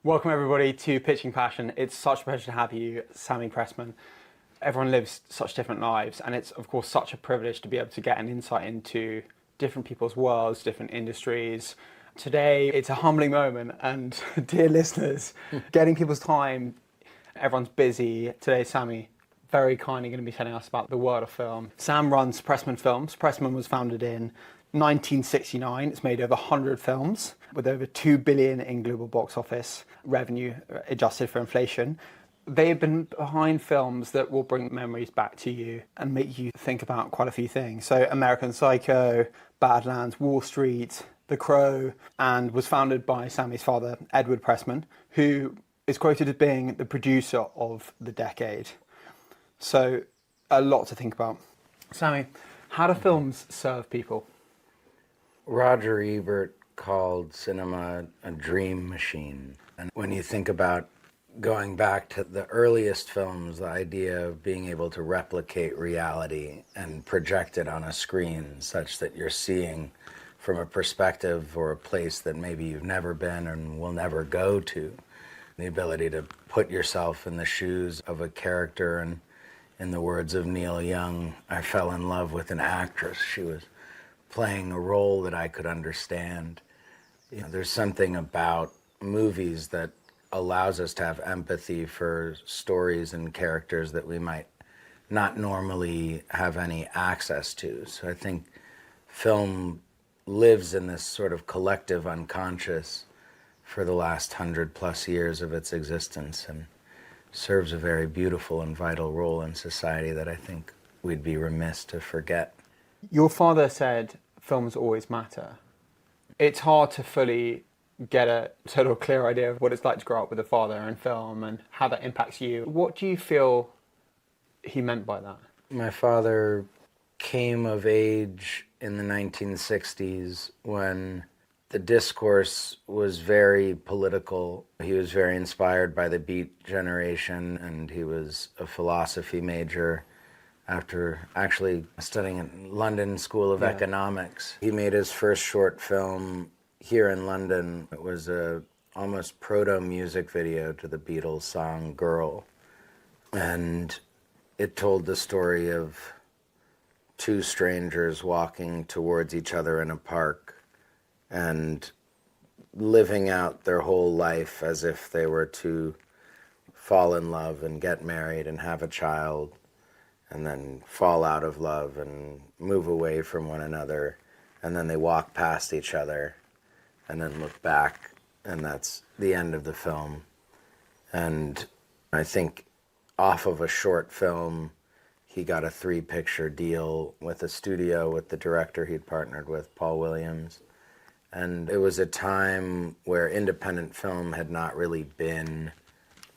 Welcome everybody to Pitching Passion. It's such a pleasure to have you, Sammy Pressman. Everyone lives such different lives, and it's of course such a privilege to be able to get an insight into different people's worlds, different industries. Today it's a humbling moment, and dear listeners, getting people's time, everyone's busy. Today Sammy very kindly going to be telling us about the world of film. Sam runs Pressman Films. Pressman was founded in 1969. It's made over 100 films with over 2 billion in global box office revenue adjusted for inflation. They've been behind films that will bring memories back to you and make you think about quite a few things. So American Psycho, Badlands, Wall Street, The Crow, and was founded by Sammy's father, Edward Pressman, who is quoted as being the producer of the decade. So a lot to think about. Sammy, how do films serve people? Roger Ebert called cinema a dream machine. And when you think about going back to the earliest films, the idea of being able to replicate reality and project it on a screen such that you're seeing from a perspective or a place that maybe you've never been and will never go to. The ability to put yourself in the shoes of a character, and in the words of Neil Young, I fell in love with an actress. She was playing a role that I could understand. You know, there's something about movies that allows us to have empathy for stories and characters that we might not normally have any access to. So I think film lives in this sort of collective unconscious for the last 100+ years of its existence, and serves a very beautiful and vital role in society that I think we'd be remiss to forget. Your father said films always matter. It's hard to fully get a sort of clear idea of what it's like to grow up with a father in film and how that impacts you. What do you feel he meant by that? My father came of age in the 1960s when the discourse was very political. He was very inspired by the Beat generation, and he was a philosophy major after actually studying at London School of Economics. He made his first short film here in London. It was a almost proto-music video to the Beatles song Girl. And it told the story of two strangers walking towards each other in a park and living out their whole life as if they were to fall in love and get married and have a child, and then fall out of love and move away from one another, and then they walk past each other and then look back, and that's the end of the film. And I think off of a short film, he got a 3-picture deal with a studio with the director he'd partnered with, Paul Williams. And it was a time where independent film had not really been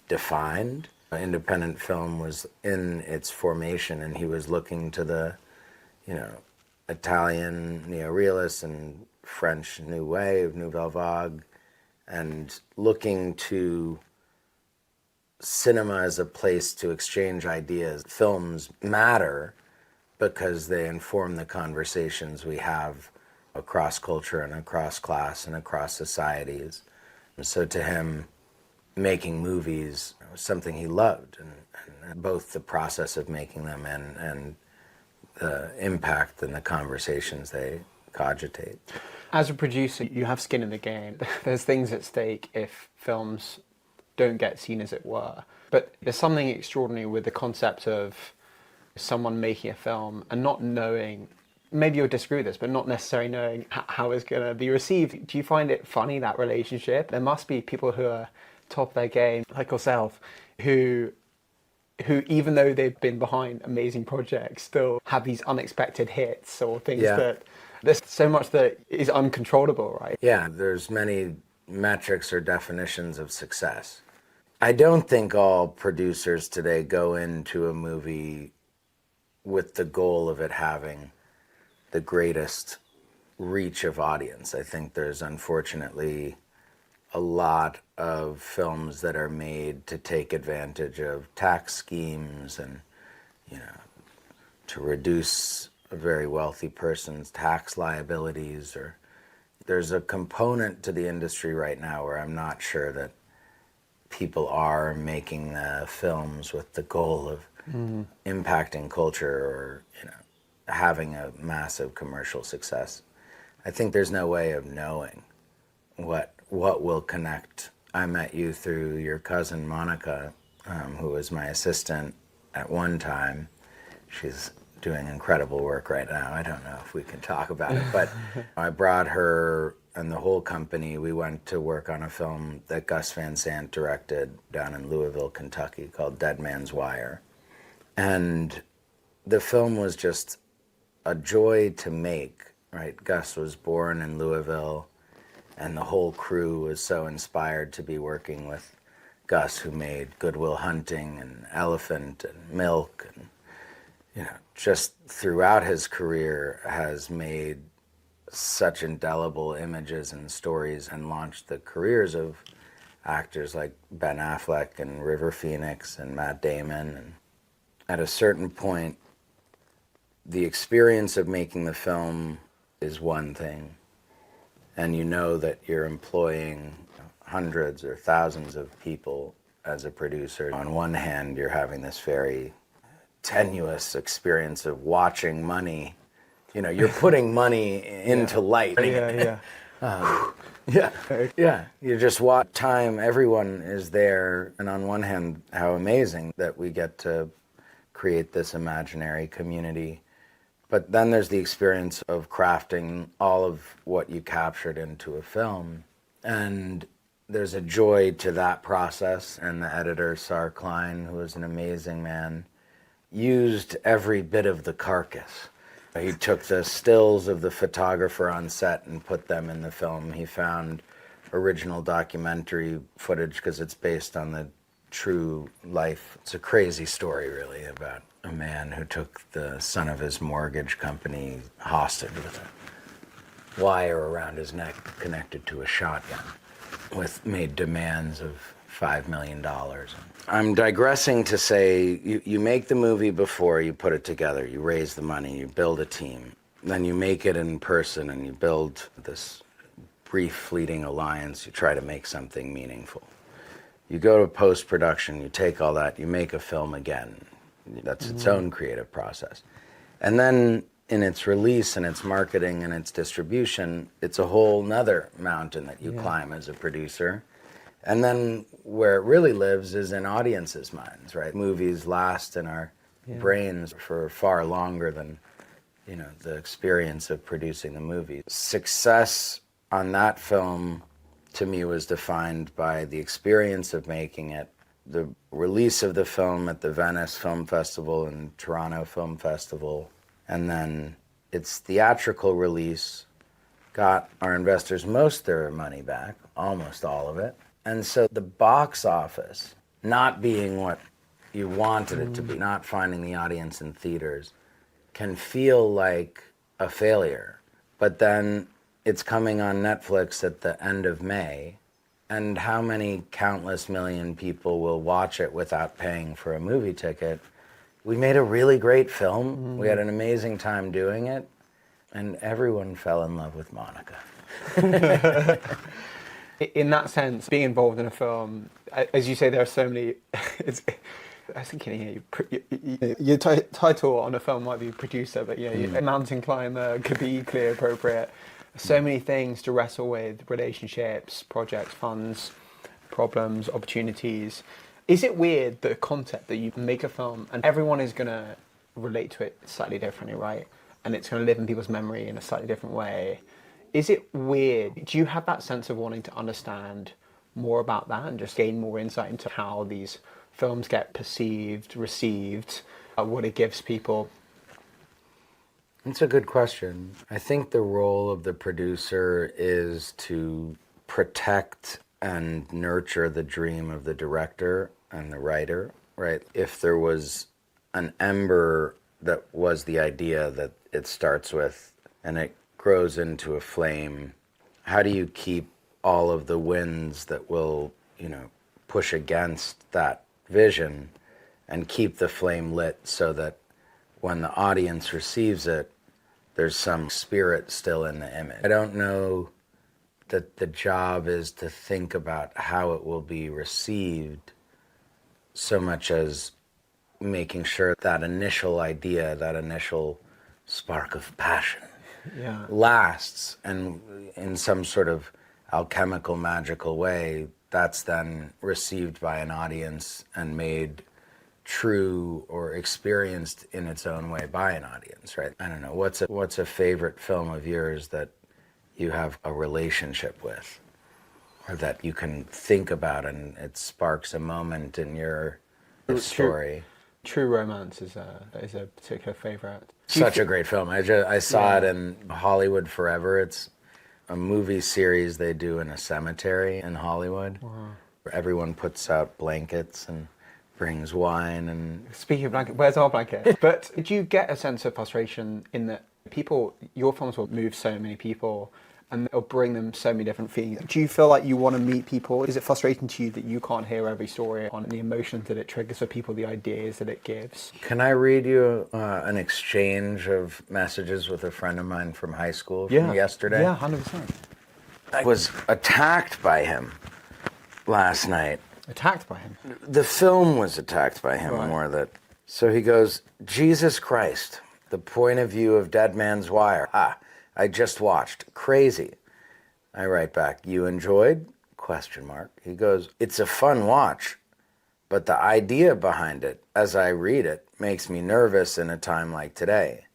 defined. Independent film was in its formation, and he was looking to the, Italian neorealists and French New Wave, Nouvelle Vague, and looking to cinema as a place to exchange ideas. Films matter because they inform the conversations we have across culture and across class and across societies. And so to him, making movies was something he loved, and both the process of making them and the impact and the conversations they cogitate. As a producer, you have skin in the game. There's things at stake if films don't get seen, as it were. But there's something extraordinary with the concept of someone making a film and not knowing, maybe you'll disagree with this, but not necessarily knowing how it's going to be received. Do you find it funny, that relationship? There must be people who are top of their game, like yourself, who even though they've been behind amazing projects, still have these unexpected hits or things that there's so much that is uncontrollable, right? Yeah, there's many metrics or definitions of success. I don't think all producers today go into a movie with the goal of it having the greatest reach of audience. I think there's unfortunately a lot of films that are made to take advantage of tax schemes and, to reduce a very wealthy person's tax liabilities. Or there's a component to the industry right now where I'm not sure that people are making the films with the goal of impacting culture or, having a massive commercial success. I think there's no way of knowing what will connect. I met you through your cousin Monica, who was my assistant at one time. She's doing incredible work right now. I don't know if we can talk about it, but I brought her and the whole company. We went to work on a film that Gus Van Sant directed down in Louisville, Kentucky, called Dead Man's Wire. And the film was just a joy to make, right? Gus was born in Louisville, and the whole crew was so inspired to be working with Gus, who made Good Will Hunting and Elephant and Milk, and just throughout his career has made such indelible images and stories and launched the careers of actors like Ben Affleck and River Phoenix and Matt Damon. And at a certain point, the experience of making the film is one thing, and you know that you're employing hundreds or thousands of people as a producer. On one hand, you're having this very tenuous experience of watching money. You're putting money into light. Yeah. Yeah. You just watch time. Everyone is there. And on one hand, how amazing that we get to create this imaginary community. But then there's the experience of crafting all of what you captured into a film. And there's a joy to that process. And the editor, Sar Klein, who is an amazing man, used every bit of the carcass. He took the stills of the photographer on set and put them in the film. He found original documentary footage because it's based on the true life. It's a crazy story, really, about a man who took the son of his mortgage company hostage with a wire around his neck connected to a shotgun, made demands of $5 million. I'm digressing to say you make the movie before you put it together. You raise the money, you build a team. Then you make it in person and you build this brief, fleeting alliance. You try to make something meaningful. You go to post-production, you take all that, you make a film again. That's its own creative process. And then in its release and its marketing and its distribution, it's a whole nother mountain that you climb as a producer. And then where it really lives is in audiences' minds, right? Movies last in our brains for far longer than, the experience of producing the movie. Success on that film, to me, was defined by the experience of making it, the release of the film at the Venice Film Festival and Toronto Film Festival, and then its theatrical release got our investors most of their money back, almost all of it. And so the box office, not being what you wanted it to be, not finding the audience in theaters, can feel like a failure. But then it's coming on Netflix at the end of May, and how many countless million people will watch it without paying for a movie ticket? We made a really great film. We had an amazing time doing it, and everyone fell in love with Monica. In that sense, being involved in a film, as you say, there are so many. I was thinking, your title on a film might be producer, but mountain climber could be equally appropriate. So many things to wrestle with: relationships, projects, funds, problems, opportunities. Is it weird, the concept that you make a film and everyone is going to relate to it slightly differently, right? And it's going to live in people's memory in a slightly different way. Is it weird? Do you have that sense of wanting to understand more about that and just gain more insight into how these films get perceived, received, what it gives people? It's a good question. I think the role of the producer is to protect and nurture the dream of the director and the writer, right? If there was an ember that was the idea that it starts with and it grows into a flame, how do you keep all of the winds that will, push against that vision and keep the flame lit so that when the audience receives it, there's some spirit still in the image? I don't know that the job is to think about how it will be received so much as making sure that initial idea, that initial spark of passion lasts, and in some sort of alchemical, magical way, that's then received by an audience and made true or experienced in its own way by an audience, right? I don't know, what's a favorite film of yours that you have a relationship with, or that you can think about and it sparks a moment in your story? True Romance is a particular favorite. Such a great film. I saw it in Hollywood Forever. It's a movie series they do in a cemetery in Hollywood. Wow. Where everyone puts out blankets and brings wine. And speaking of blanket, where's our blanket? But did you get a sense of frustration in that your films will move so many people and it'll bring them so many different feelings? Do you feel like you want to meet people? Is it frustrating to you that you can't hear every story on the emotions that it triggers for people, the ideas that it gives? Can I read you an exchange of messages with a friend of mine from high school from yesterday? Yeah, 100%. I was attacked by him last night. Attacked by him? The film was attacked by him more that. So he goes, Jesus Christ, the point of view of Dead Man's Wire. I just watched. Crazy. I write back, you enjoyed? Question mark. He goes, it's a fun watch, but the idea behind it, as I read it, makes me nervous in a time like today.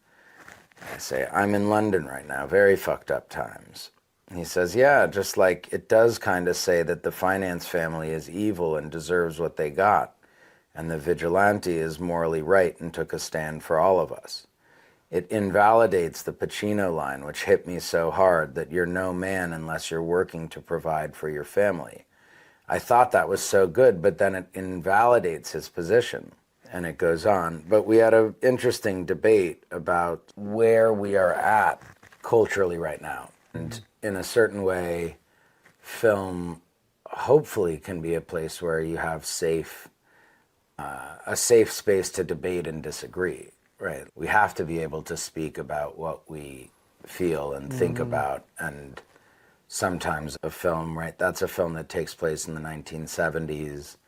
I say, I'm in London right now, very fucked up times. He says, yeah, just like it does kind of say that the finance family is evil and deserves what they got, and the vigilante is morally right and took a stand for all of us. It invalidates the Pacino line, which hit me so hard, that you're no man unless you're working to provide for your family. I thought that was so good, but then it invalidates his position. And it goes on. But we had an interesting debate about where we are at culturally right now. And in a certain way, film hopefully can be a place where you have a safe space to debate and disagree. Right. We have to be able to speak about what we feel and think about. And sometimes a film, right, that's a film that takes place in the 1970s,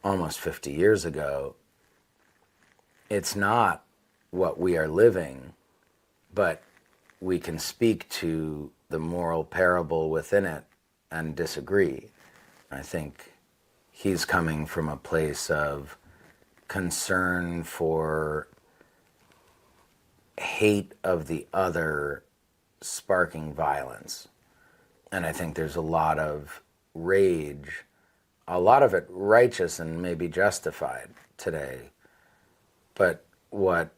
almost 50 years ago. It's not what we are living, but we can speak to the moral parable within it and disagree. I think he's coming from a place of concern for hate of the other sparking violence. And I think there's a lot of rage, a lot of it righteous and maybe justified today. But what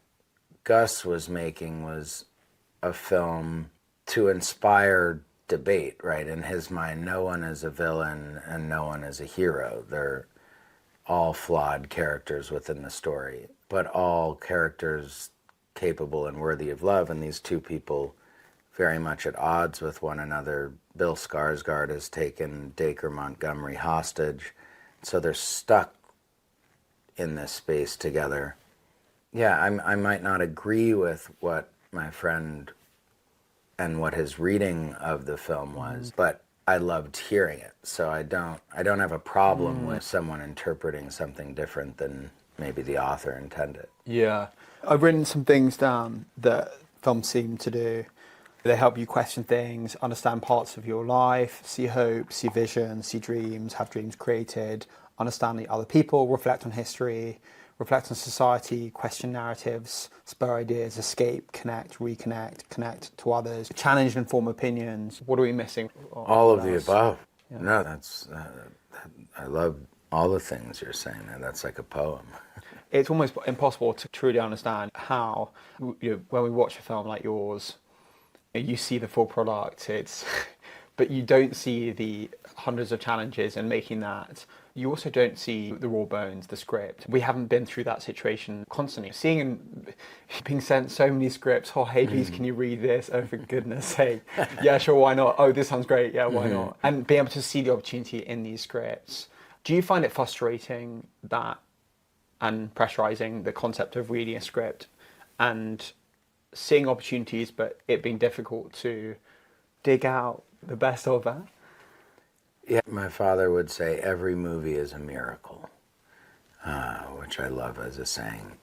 Gus was making was a film to inspire debate, right? In his mind, no one is a villain and no one is a hero. They're all flawed characters within the story, but all characters capable and worthy of love, and these two people very much at odds with one another. Bill Skarsgård has taken Dacre Montgomery hostage, so they're stuck in this space together. Yeah, I might not agree with what my friend and what his reading of the film was, but I loved hearing it, so I don't have a problem with someone interpreting something different than maybe the author intended. Yeah. I've written some things down that films seem to do. They help you question things, understand parts of your life, see hope, see vision, see dreams, have dreams created, understand the other people, reflect on history, reflect on society, question narratives, spur ideas, escape, connect, reconnect, connect to others, challenge and form opinions. What are we missing? All of the above. Yeah. No, that's, I love all the things you're saying there. That's like a poem. It's almost impossible to truly understand how, when we watch a film like yours, you see the full product, but you don't see the hundreds of challenges in making that. You also don't see the raw bones, the script. We haven't been through that situation constantly. Seeing and being sent so many scripts, oh, hey, please, can you read this? Oh, for goodness sake. Yeah, sure, why not? Oh, this sounds great. Yeah, why not? And being able to see the opportunity in these scripts. Do you find it frustrating that and pressurizing the concept of reading a script and seeing opportunities, but it being difficult to dig out the best of that. Yeah, my father would say every movie is a miracle, which I love as a saying,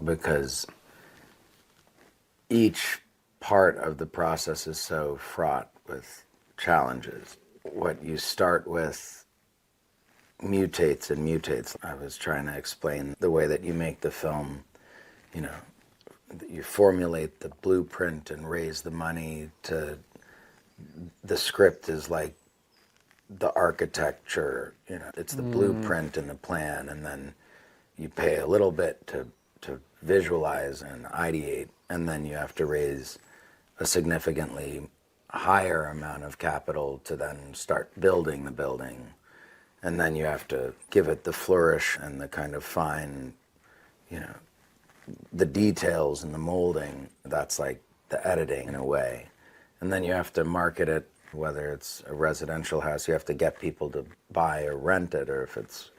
because each part of the process is so fraught with challenges. What you start with mutates and mutates. I was trying to explain the way that you make the film, you know, you formulate the blueprint and raise the money to the script is like the architecture, it's the blueprint and the plan, and then you pay a little bit to visualize and ideate, and then you have to raise a significantly higher amount of capital to then start building the building, and then you have to give it the flourish and the kind of fine, the details and the molding. That's like the editing in a way. And then you have to market it, whether it's a residential house, you have to get people to buy or rent it, or if it's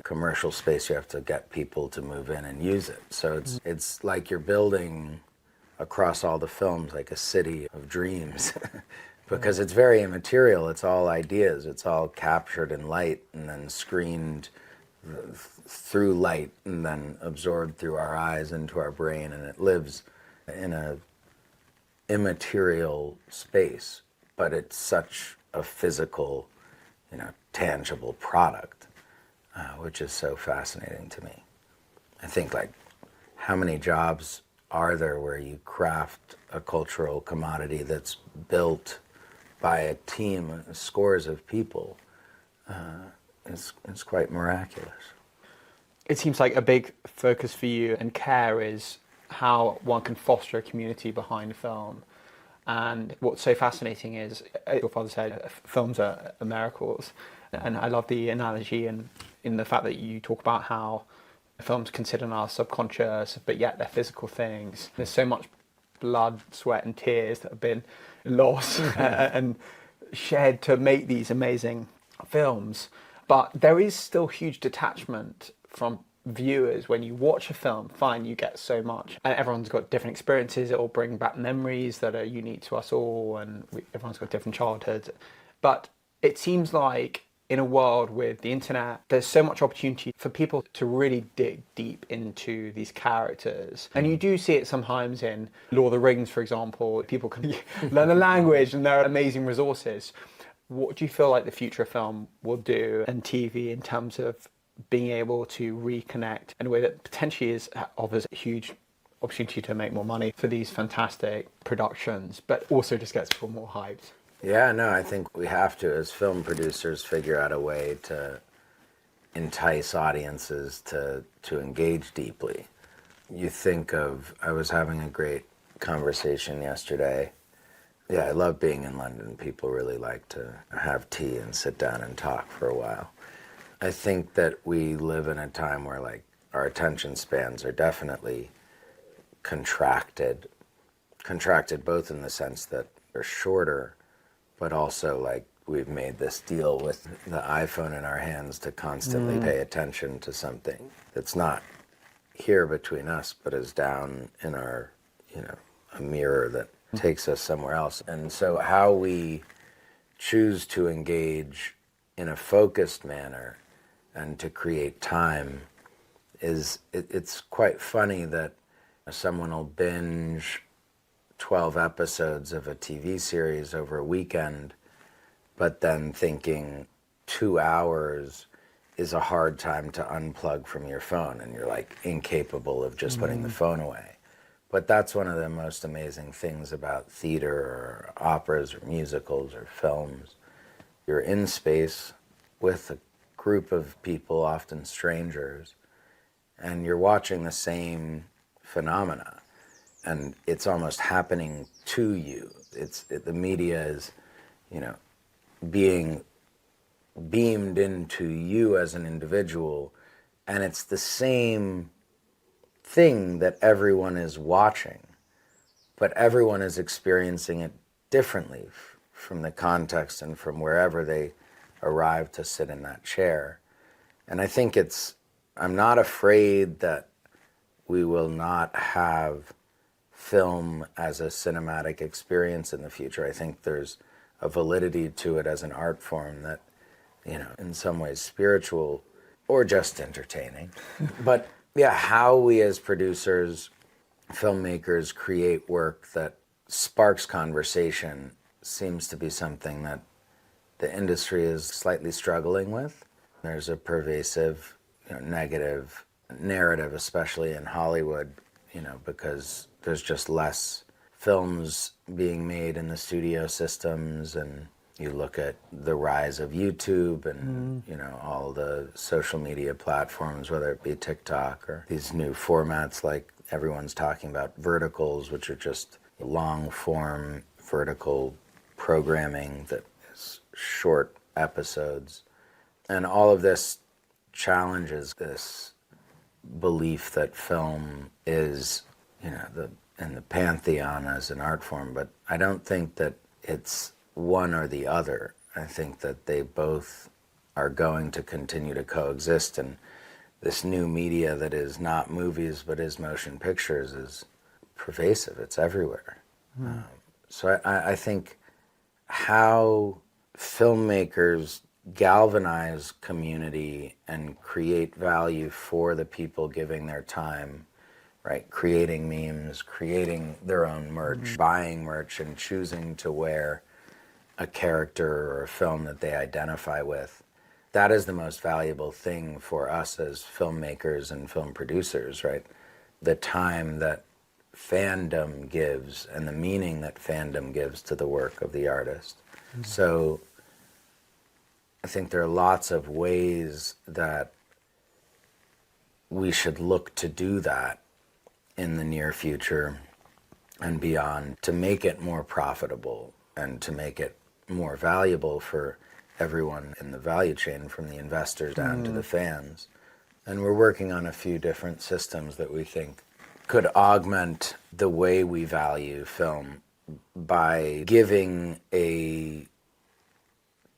commercial space, you have to get people to move in and use it. So it's like you're building across all the films like a city of dreams because it's very immaterial. It's all ideas. It's all captured in light and then screened through light and then absorbed through our eyes into our brain, and it lives in a immaterial space, but it's such a physical, tangible product, which is so fascinating to me. I think, like, how many jobs are there where you craft a cultural commodity that's built by a team, scores of people? It's quite miraculous. It seems like a big focus for you and care is how one can foster a community behind a film. And what's so fascinating is, your father said, films are miracles. And I love the analogy and in the fact that you talk about how films consider our subconscious, but yet they're physical things. There's so much blood, sweat and tears that have been lost and shed to make these amazing films. But there is still huge detachment from viewers. When you watch a film, fine, you get so much, and everyone's got different experiences. It will bring back memories that are unique to us all, and everyone's got different childhoods. But it seems like in a world with the internet, there's so much opportunity for people to really dig deep into these characters. And you do see it sometimes in Lord of the Rings, for example. People can learn the language, and there are amazing resources. What do you feel like the future of film will do and TV in terms of being able to reconnect in a way that potentially offers a huge opportunity to make more money for these fantastic productions, but also just gets people more hyped? Yeah, no, I think we have to, as film producers, figure out a way to entice audiences to engage deeply. You think of, I was having a great conversation yesterday. Yeah, I love being in London. People really like to have tea and sit down and talk for a while. I think that we live in a time where, like, our attention spans are definitely contracted both in the sense that they're shorter, but also, like, we've made this deal with the iPhone in our hands to constantly pay attention to something that's not here between us, but is down in our, a mirror that takes us somewhere else. And so how we choose to engage in a focused manner and to create time it's quite funny that someone will binge 12 episodes of a TV series over a weekend, but then thinking 2 hours is a hard time to unplug from your phone, and you're like incapable of just putting the phone away. But that's one of the most amazing things about theater or operas or musicals or films. You're in space with a group of people, often strangers, and you're watching the same phenomena, and it's almost happening to you. The media is, being beamed into you as an individual, and it's the same thing that everyone is watching, but everyone is experiencing it differently from the context and from wherever they arrive to sit in that chair. And I think I'm not afraid that we will not have film as a cinematic experience in the future. I think there's a validity to it as an art form that, in some ways spiritual or just entertaining. But yeah, how we as producers, filmmakers create work that sparks conversation seems to be something that the industry is slightly struggling with. There's a pervasive, negative narrative, especially in Hollywood, because there's just less films being made in the studio systems, and you look at the rise of YouTube and all the social media platforms, whether it be TikTok or these new formats like everyone's talking about verticals, which are just long form vertical programming that is short episodes. And all of this challenges this belief that film is, in the pantheon as an art form, but I don't think that it's one or the other. I think that they both are going to continue to coexist, and this new media that is not movies but is motion pictures is pervasive. It's everywhere. So I think how filmmakers galvanize community and create value for the people giving their time, right? Creating memes, creating their own merch, buying merch, and choosing to wear a character or a film that they identify with. That is the most valuable thing for us as filmmakers and film producers, right? The time that fandom gives and the meaning that fandom gives to the work of the artist. So I think there are lots of ways that we should look to do that in the near future and beyond, to make it more profitable and to make it more valuable for everyone in the value chain, from the investors down to the fans. And we're working on a few different systems that we think could augment the way we value film by giving a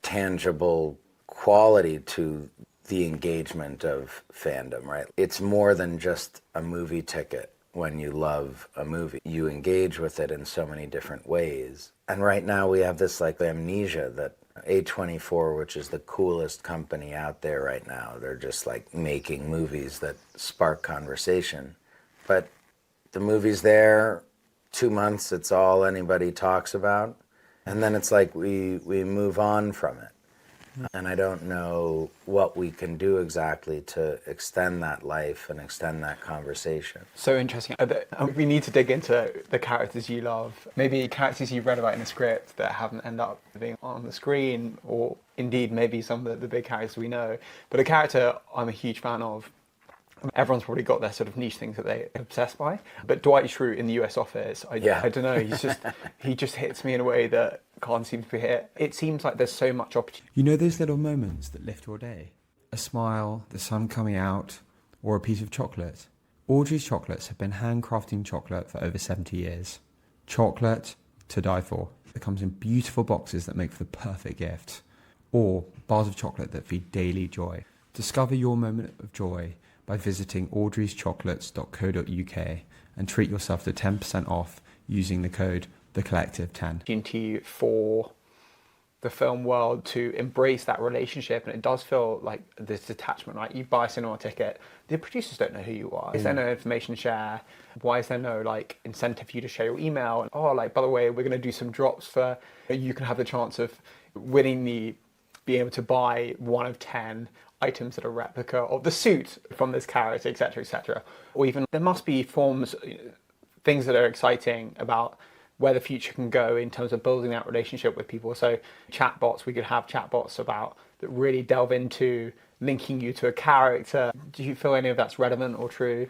tangible quality to the engagement of fandom, right? It's more than just a movie ticket. When you love a movie, you engage with it in so many different ways. And right now we have this amnesia that A24, which is the coolest company out there right now, they're just making movies that spark conversation. But the movie's there, 2 months, it's all anybody talks about. And then it's we move on from it. And I don't know what we can do exactly to extend that life and extend that conversation. So interesting. We need to dig into the characters you love. Maybe characters you've read about in the script that haven't ended up being on the screen, or indeed maybe some of the big characters we know. But a character I'm a huge fan of, everyone's probably got their sort of niche things that they're obsessed by. But Dwight Schrute in the US Office, I don't know, he just hits me in a way that can't seem to be hit. It seems like there's so much opportunity. You know those little moments that lift your day? A smile, the sun coming out, or a piece of chocolate. Audrey's Chocolates have been handcrafting chocolate for over 70 years. Chocolate to die for. It comes in beautiful boxes that make for the perfect gift. Or bars of chocolate that feed daily joy. Discover your moment of joy by visiting audreyschocolates.co.uk and treat yourself to 10% off using the code TheCollective10. Opportunity for the film world to embrace that relationship, and it does feel like this detachment, right? You buy a cinema ticket, the producers don't know who you are. Is there no information share? Why is there no incentive for you to share your email? And by the way, we're going to do some drops for, you can have the chance of winning being able to buy 1 of 10 items that are replica of the suit from this character, etc., etc. Or even there must be forms, things that are exciting about where the future can go in terms of building that relationship with people. So chatbots, we could have chatbots that really delve into linking you to a character. Do you feel any of that's relevant or true?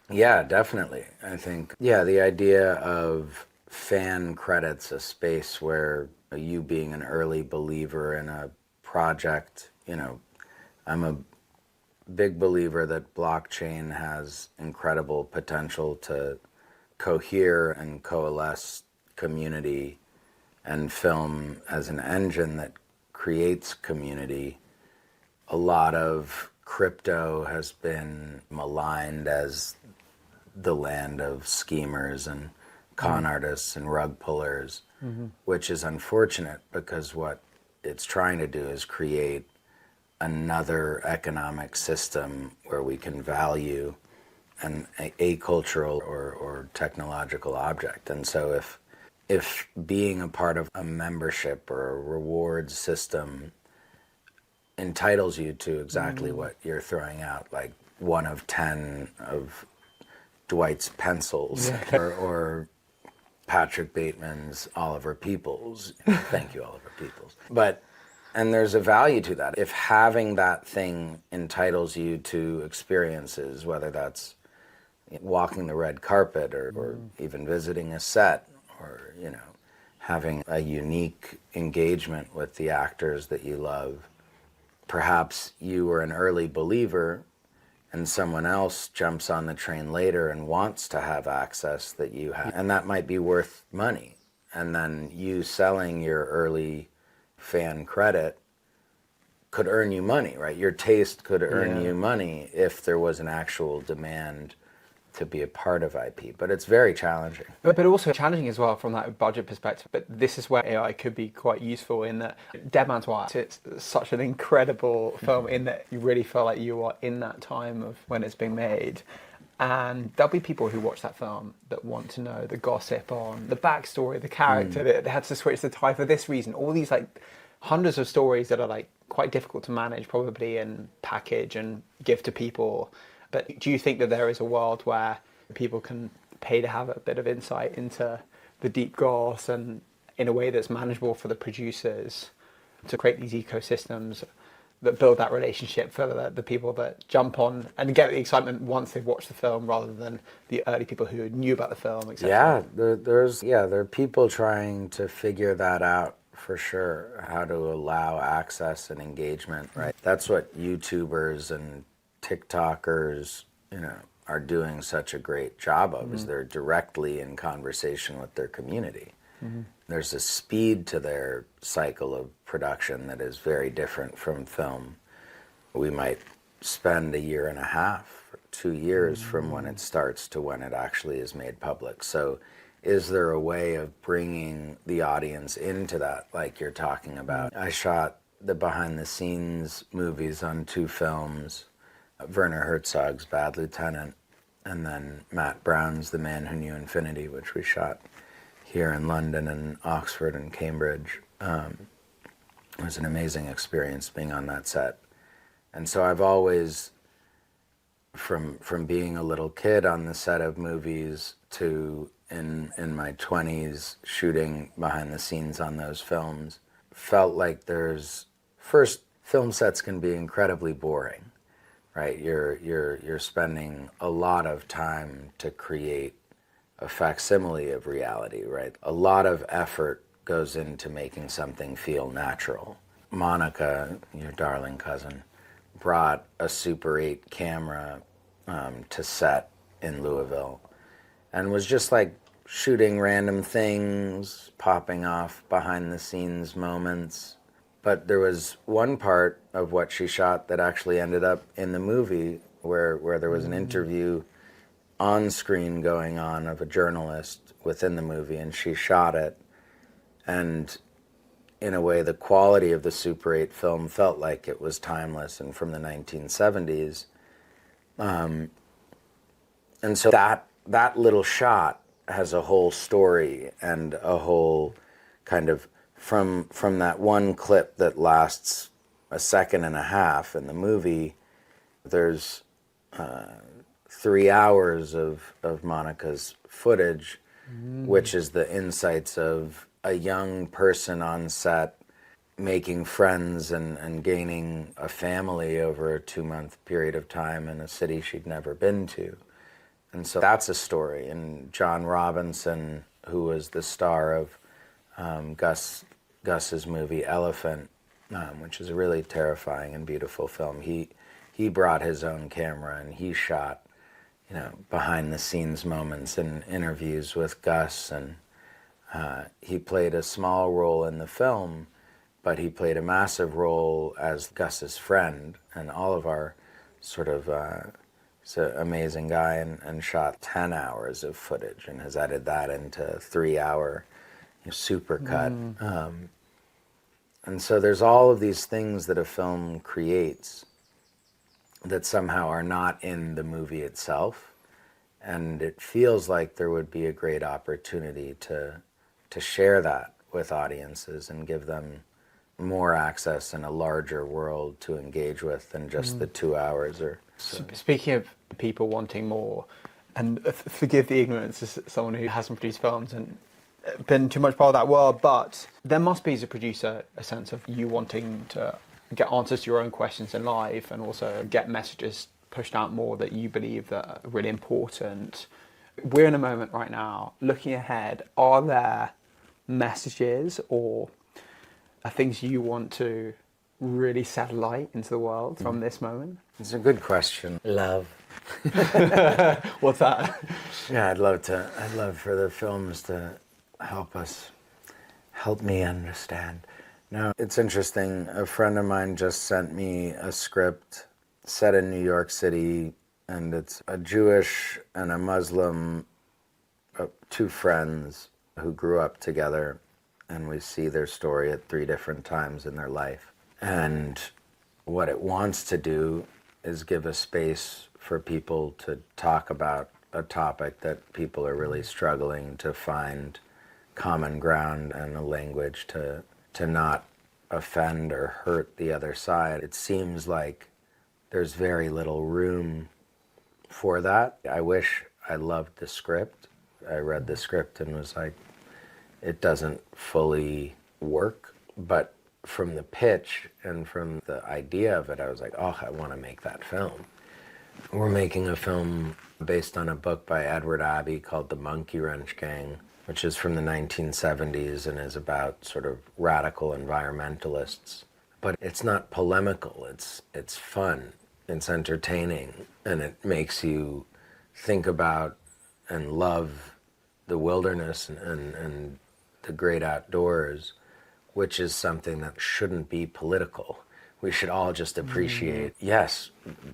Yeah, definitely. I think, the idea of fan credits, a space where you being an early believer in a project, I'm a big believer that blockchain has incredible potential to cohere and coalesce community, and film as an engine that creates community. A lot of crypto has been maligned as the land of schemers and con artists and rug pullers, which is unfortunate because what it's trying to do is create another economic system where we can value a cultural or technological object. And so if being a part of a membership or a reward system entitles you to exactly what you're throwing out, like 1 of 10 of Dwight's pencils, or Patrick Bateman's Oliver Peoples. Thank you, Oliver Peoples. And there's a value to that. If having that thing entitles you to experiences, whether that's walking the red carpet or even visiting a set, or, having a unique engagement with the actors that you love, perhaps you were an early believer and someone else jumps on the train later and wants to have access that you have, and that might be worth money. And then you selling your early fan credit could earn you money, right? Your taste could earn you money if there was an actual demand to be a part of IP, but it's very challenging. But also challenging as well from that budget perspective. But this is where AI could be quite useful in that Dead Man's Wife, it's such an incredible film in that you really feel like you are in that time of when it's being made. And there'll be people who watch that film that want to know the gossip on the backstory, the character, that they had to switch the tie for this reason. All these like hundreds of stories that are like quite difficult to manage probably and package and give to people. But do you think that there is a world where people can pay to have a bit of insight into the deep goss and in a way that's manageable for the producers to create these ecosystems that build that relationship for the people that jump on and get the excitement once they've watched the film rather than the early people who knew about the film, etc.? There are people trying to figure that out for sure, how to allow access and engagement, right? That's what YouTubers and TikTokers, are doing such a great job of, is they're directly in conversation with their community. There's a speed to their cycle of production that is very different from film. We might spend a year and a half, 2 years from when it starts to when it actually is made public. So is there a way of bringing the audience into that, like you're talking about? I shot the behind the scenes movies on 2 films, Werner Herzog's Bad Lieutenant, and then Matt Brown's The Man Who Knew Infinity, which we shot here in London and Oxford and Cambridge. It was an amazing experience being on that set. And so I've always, from being a little kid on the set of movies to in my 20s shooting behind the scenes on those films, felt like first, film sets can be incredibly boring. Right, you're spending a lot of time to create a facsimile of reality, right? A lot of effort goes into making something feel natural. Monica, your darling cousin, brought a Super 8 camera to set in Louisville and was just like shooting random things, popping off behind the scenes moments. But there was one part of what she shot that actually ended up in the movie where there was an interview on screen going on of a journalist within the movie, and she shot it. And in a way, the quality of the Super 8 film felt like it was timeless and from the 1970s. And so that little shot has a whole story and a whole kind of, from that one clip that lasts a second and a half in the movie, there's 3 hours of Monica's footage, which is the insights of a young person on set making friends and gaining a family over a 2-month period of time in a city she'd never been to. And so that's a story. And John Robinson, who was the star of Gus's movie Elephant, which is a really terrifying and beautiful film, he brought his own camera and he shot, behind the scenes moments and interviews with Gus, and he played a small role in the film, but he played a massive role as Gus's friend, and all of our sort of He's an amazing guy and shot 10 hours of footage and has edited that into 3-hour supercut. And so there's all of these things that a film creates that somehow are not in the movie itself. And it feels like there would be a great opportunity to share that with audiences and give them more access in a larger world to engage with than just the 2 hours. Or so. Speaking of people wanting more, and forgive the ignorance as someone who hasn't produced films and been too much part of that world, but there must be, as a producer, a sense of you wanting to get answers to your own questions in life and also get messages pushed out more that you believe that are really important. We're in a moment right now, looking ahead, are there messages or things you want to really set light into the world from this moment? It's a good question. Love. What's that? Yeah, I'd love for the films to help me understand. Now, it's interesting. A friend of mine just sent me a script set in New York City, and it's a Jewish and a Muslim, two friends who grew up together, and we see their story at 3 different times in their life. And what it wants to do is give a space for people to talk about a topic that people are really struggling to find common ground and a language to not offend or hurt the other side. It seems like there's very little room for that. I wish I loved the script. I read the script and was like, it doesn't fully work. But from the pitch and from the idea of it, I was like, oh, I want to make that film. We're making a film based on a book by Edward Abbey called The Monkey Wrench Gang, which is from the 1970s and is about sort of radical environmentalists. But it's not polemical, it's fun, it's entertaining, and it makes you think about and love the wilderness and the great outdoors, which is something that shouldn't be political. We should all just appreciate, yes,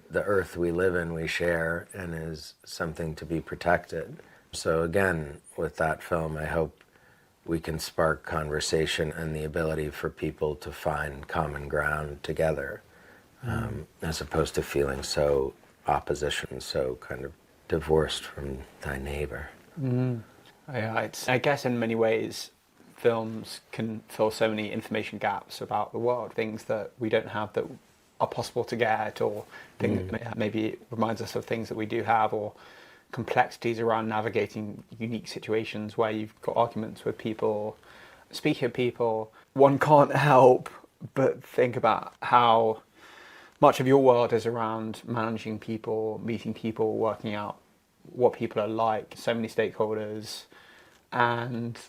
the earth we live in, we share, and is something to be protected. So again, with that film, I hope we can spark conversation and the ability for people to find common ground together, as opposed to feeling so opposition, so kind of divorced from thy neighbor. Yeah, I guess in many ways, films can fill so many information gaps about the world, things that we don't have that are possible to get, or things that maybe it reminds us of things that we do have, or complexities around navigating unique situations where you've got arguments with people. Speaking of people, one can't help but think about how much of your world is around managing people, meeting people, working out what people are like, so many stakeholders, and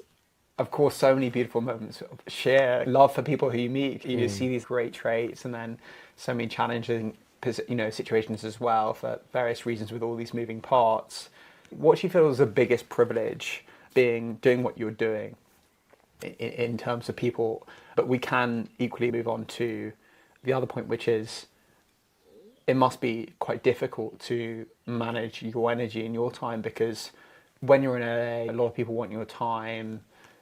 of course so many beautiful moments of sheer love for people who you meet. You see these great traits, and then so many challenging situations as well for various reasons with all these moving parts. What do you feel is the biggest privilege doing what you're doing in terms of people? But we can equally move on to the other point, which is it must be quite difficult to manage your energy and your time, because when you're in LA, a lot of people want your time,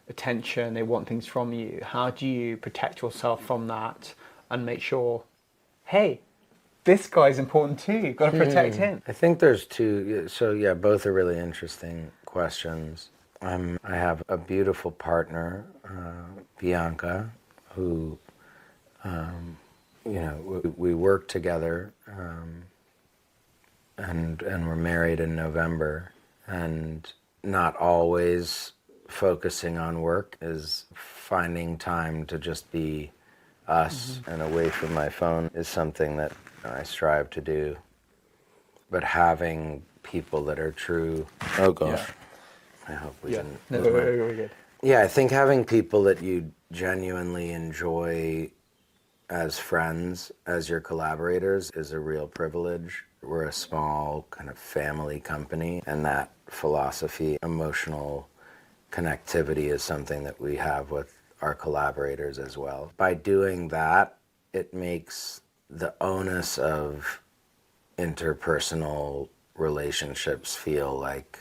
attention, they want things from you. How do you protect yourself from that and make sure, hey, this guy's important too, you've got to protect him? I think there's two, so yeah, both are really interesting questions. I have a beautiful partner, Bianca, who, we work together, and we're married in November, and not always focusing on work is finding time to just be us and away from my phone is something that I strive to do. But having people that are true, oh gosh, I hope we didn't. No, we're good. Yeah, I think having people that you genuinely enjoy as friends, as your collaborators, is a real privilege. We're a small kind of family company, and that philosophy, emotional connectivity, is something that we have with our collaborators as well. By doing that, it makes the onus of interpersonal relationships feel like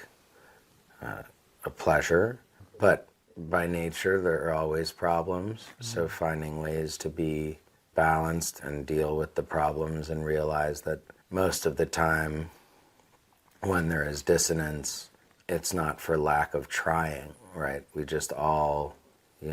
a pleasure, but by nature there are always problems. So finding ways to be balanced and deal with the problems and realize that most of the time when there is dissonance, it's not for lack of trying, right? We just all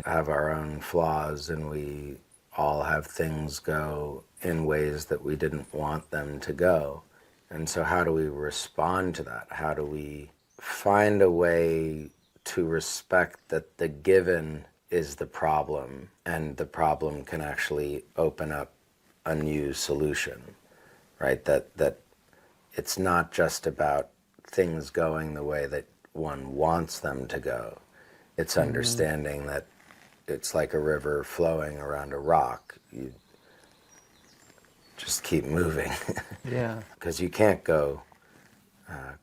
have our own flaws, and we all have things go in ways that we didn't want them to go. And so how do we respond to that? How do we find a way to respect that the given is the problem, and the problem can actually open up a new solution, right? That it's not just about things going the way that one wants them to go. It's understanding that it's like a river flowing around a rock. You just keep moving. Yeah. Because you can't go.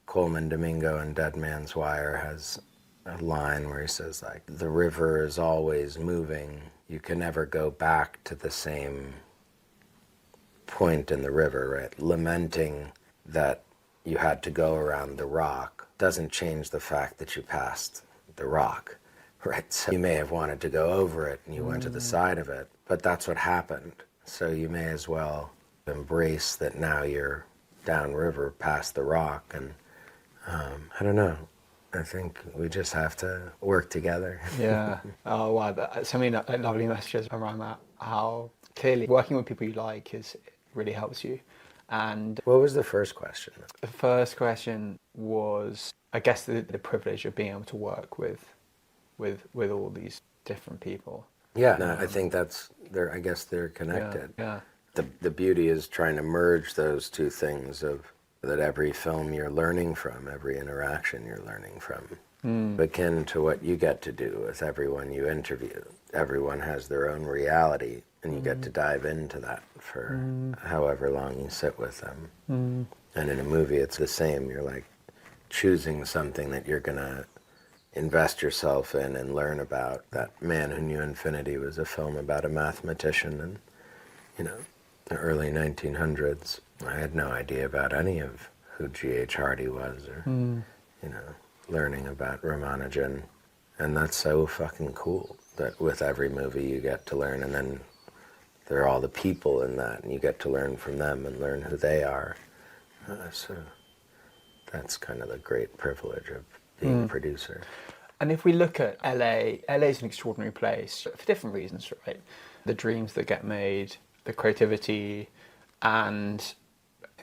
Coleman Domingo in Dead Man's Wire has a line where he says, like, the river is always moving. You can never go back to the same point in the river, right? Lamenting that you had to go around the rock doesn't change the fact that you passed the rock, right? So you may have wanted to go over it and you went to the side of it, but that's what happened. So you may as well embrace that now you're downriver past the rock. And I don't know. I think we just have to work together. Yeah. Oh, wow. So many lovely messages around that. How clearly working with people you like really helps you. And What was the first question? the first question was, I guess, the privilege of being able to work with all these different people. Yeah, no, I think I guess they're connected. Yeah. The beauty is trying to merge those two things of that every film you're learning from, every interaction you're learning from, akin to what you get to do with everyone you interview. Everyone has their own reality, and you get to dive into that for however long you sit with them. And in a movie, it's the same. You're like choosing something that you're going to invest yourself in and learn about. That Man Who Knew Infinity was a film about a mathematician, and, the early 1900s. I had no idea about any of who G.H. Hardy was, or, learning about Ramanujan. And that's so fucking cool that with every movie you get to learn, and then there are all the people in that, and you get to learn from them and learn who they are. So that's kind of the great privilege of being a producer. And if we look at LA, LA is an extraordinary place for different reasons, right? The dreams that get made, the creativity, and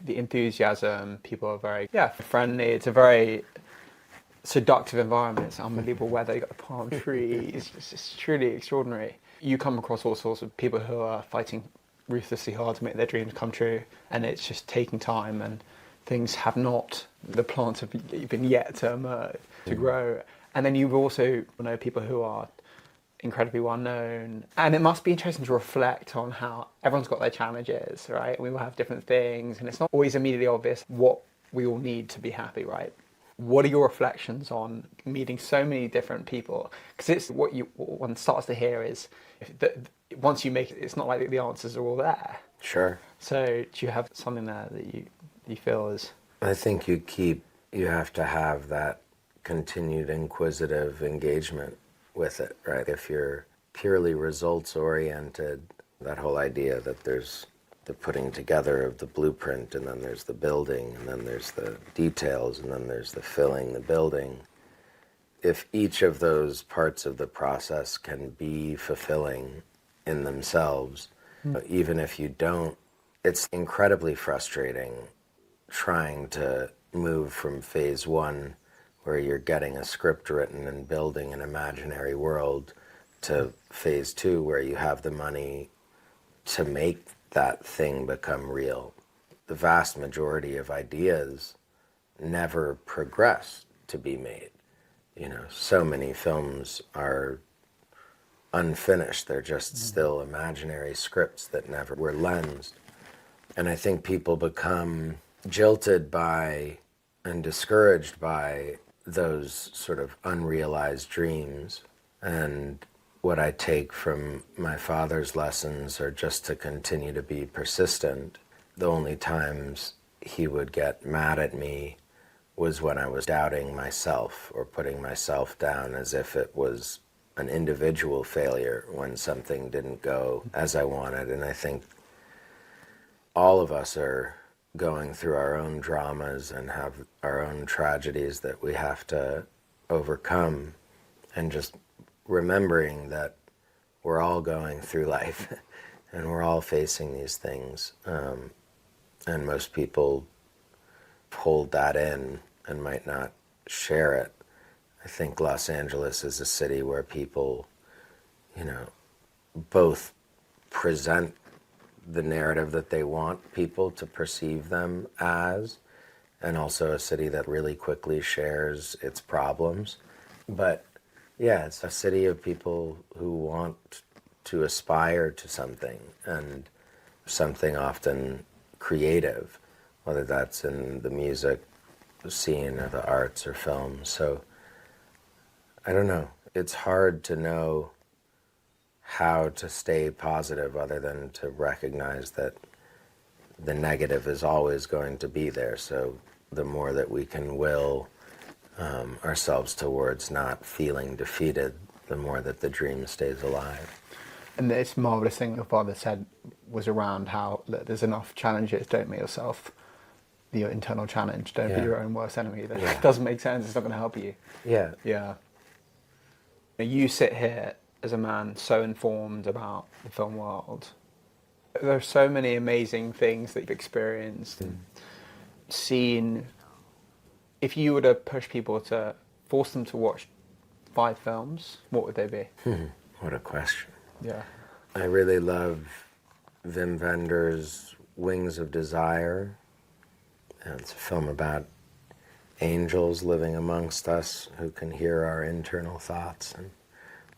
the enthusiasm. People are very friendly. It's a very seductive environment. It's unbelievable weather. You've got the palm trees. It's just truly extraordinary. You come across all sorts of people who are fighting ruthlessly hard to make their dreams come true, and it's just taking time, and things have not, the plants have been yet to emerge, to grow. And then you also know people who are incredibly well known, and it must be interesting to reflect on how everyone's got their challenges, right? We all have different things, and it's not always immediately obvious what we all need to be happy, right? What are your reflections on meeting so many different people? Because it's what one starts to hear is that once you make it, it's not like the answers are all there. Sure. So do you have something there that you feel is? I think you have to have that continued inquisitive engagement with it, right? If you're purely results oriented, that whole idea that there's the putting together of the blueprint, and then there's the building, and then there's the details, and then there's the filling the building. If each of those parts of the process can be fulfilling in themselves, even if you don't, it's incredibly frustrating trying to move from phase one, where you're getting a script written and building an imaginary world, to phase two, where you have the money to make that thing become real. The vast majority of ideas never progress to be made. So many films are unfinished. They're just still imaginary scripts that never were lensed. And I think people become jilted by and discouraged by those sort of unrealized dreams. And what I take from my father's lessons are just to continue to be persistent. The only times he would get mad at me was when I was doubting myself or putting myself down as if it was an individual failure when something didn't go as I wanted. And I think all of us are going through our own dramas and have our own tragedies that we have to overcome, and just remembering that we're all going through life and we're all facing these things. And most people hold that in and might not share it. I think Los Angeles is a city where people, both present the narrative that they want people to perceive them as, and also a city that really quickly shares its problems. But yeah, it's a city of people who want to aspire to something, and something often creative, whether that's in the music scene or the arts or film. So I don't know. It's hard to know how to stay positive other than to recognize that the negative is always going to be there. So the more that we can will ourselves towards not feeling defeated, the more that the dream stays alive. And this marvellous thing your father said was around how, look, there's enough challenges, don't make yourself your internal challenge, don't be your own worst enemy. That doesn't make sense, it's not going to help you. Yeah. Yeah. You sit here as a man so informed about the film world. There are so many amazing things that you've experienced and seen. If you were to push people to force them to watch 5 films, what would they be? What a question. Yeah. I really love Wim Wenders' Wings of Desire. And it's a film about angels living amongst us who can hear our internal thoughts. And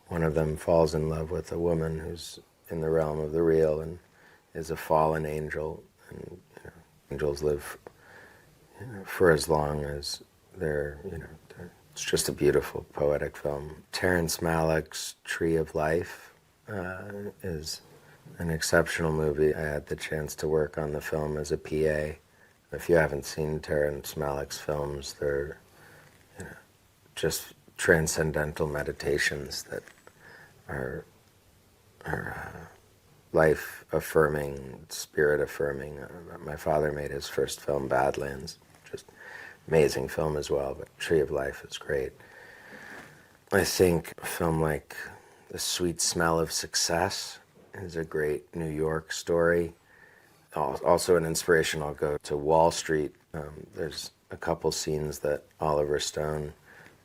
one of them falls in love with a woman who's in the realm of the real and is a fallen angel. And angels live for as long as they're, it's just a beautiful poetic film. Terrence Malick's Tree of Life is an exceptional movie. I had the chance to work on the film as a PA. If you haven't seen Terrence Malick's films, they're just transcendental meditations that are life-affirming, spirit-affirming. My father made his first film, Badlands, just amazing film as well, but Tree of Life is great. I think a film like The Sweet Smell of Success is a great New York story. Also an inspiration, I'll go to Wall Street. There's a couple scenes that Oliver Stone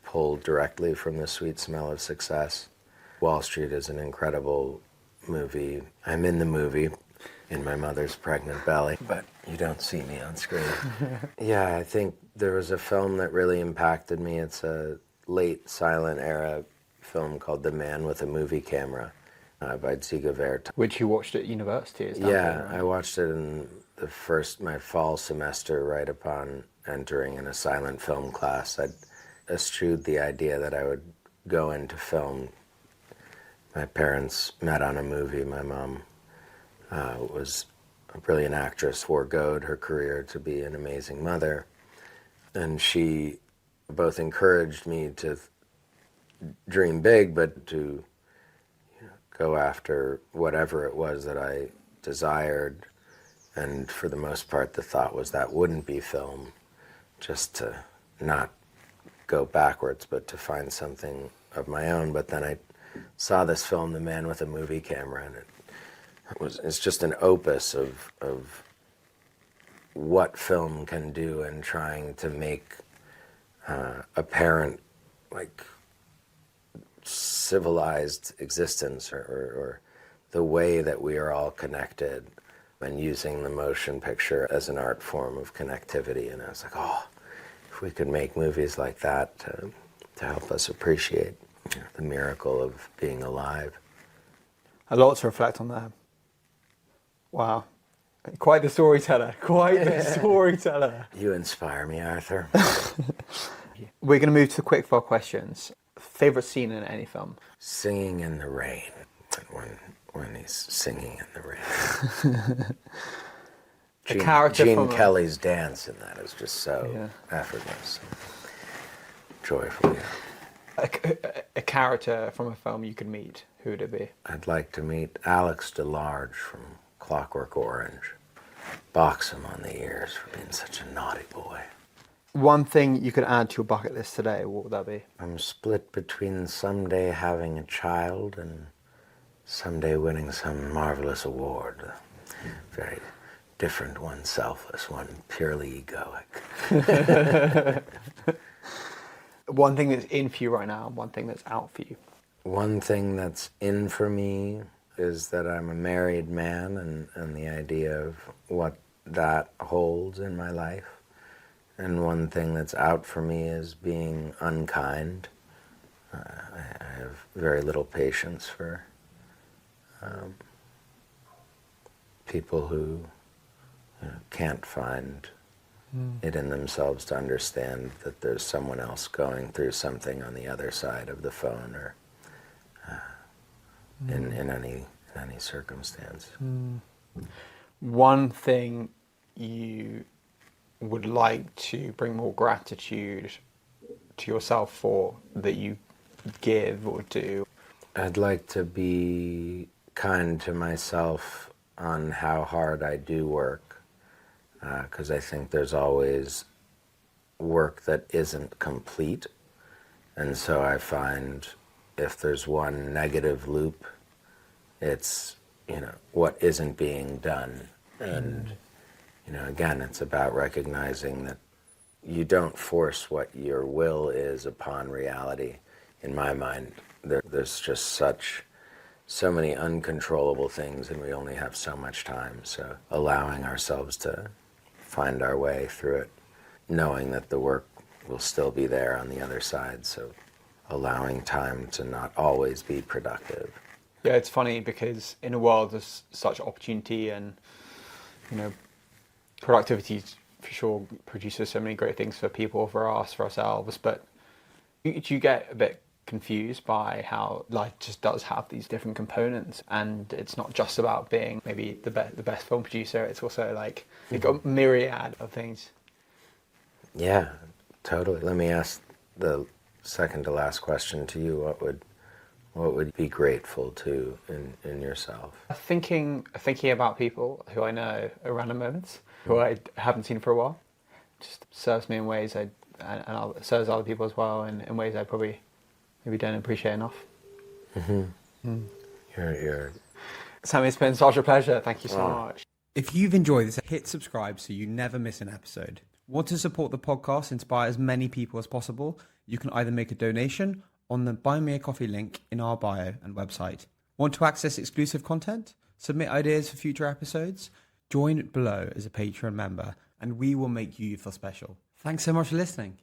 pulled directly from The Sweet Smell of Success. Wall Street is an incredible movie. I'm in the movie, in my mother's pregnant belly, but you don't see me on screen. Yeah, I think there was a film that really impacted me. It's a late silent era film called The Man with a Movie Camera. By Dziga Verta. Which you watched at university, is that Yeah, right? I watched it in my fall semester right upon entering in a silent film class. I'd eschewed the idea that I would go into film. My parents met on a movie. My mom was a brilliant actress, foregoed her career to be an amazing mother. And she both encouraged me to dream big, but to go after whatever it was that I desired. And for the most part, the thought was that wouldn't be film, just to not go backwards, but to find something of my own. But then I saw this film, The Man with a Movie Camera, and it's just an opus of what film can do in trying to make apparent, like, civilized existence or the way that we are all connected, and using the motion picture as an art form of connectivity. And I was like, oh, if we could make movies like that to help us appreciate the miracle of being alive. A lot to reflect on there. Wow. Quite the storyteller. Quite the storyteller. You inspire me, Arthur. We're going to move to quickfire questions. Favorite scene in any film? Singing in the rain. When he's singing in the rain. character Gene from Kelly's dance in that is just so effortless, and joyful. a character from a film you could meet. Who would it be? I'd like to meet Alex DeLarge from Clockwork Orange. Box him on the ears for being such a naughty boy. One thing you could add to your bucket list today, what would that be? I'm split between someday having a child and someday winning some marvelous award. Very different, one selfless, one purely egoic. One thing that's in for you right now, one thing that's out for you. One thing that's in for me is that I'm a married man, and the idea of what that holds in my life. And one thing that's out for me is being unkind. I have very little patience for people who can't find it in themselves to understand that there's someone else going through something on the other side of the phone or in any circumstance. One thing you would like to bring more gratitude to yourself for that you give or do? I'd like to be kind to myself on how hard I do work, because I think there's always work that isn't complete. And so I find if there's one negative loop, it's, what isn't being done. And, again, it's about recognizing that you don't force what your will is upon reality. In my mind, there's just so many uncontrollable things, and we only have so much time. So allowing ourselves to find our way through it, knowing that the work will still be there on the other side. So allowing time to not always be productive. Yeah, it's funny because in a world there's such opportunity and, productivity for sure produces so many great things for people, for us, for ourselves. But do you get a bit confused by how life just does have these different components, and it's not just about being maybe the best film producer, it's also like you've got a myriad of things. Yeah, totally. Let me ask the second to last question to you. What would be grateful to in yourself? Thinking about people who I know at random moments, who I haven't seen for a while, just serves me in ways and serves other people as well in ways I probably maybe don't appreciate enough. You're Sammy, it's been such a pleasure. Thank you so much. If you've enjoyed this, hit subscribe so you never miss an episode. Want to support the podcast, inspire as many people as possible? You can either make a donation on the Buy Me a Coffee link in our bio and website. Want to access exclusive content? Submit ideas for future episodes? Join below as a Patreon member and we will make you feel special. Thanks so much for listening.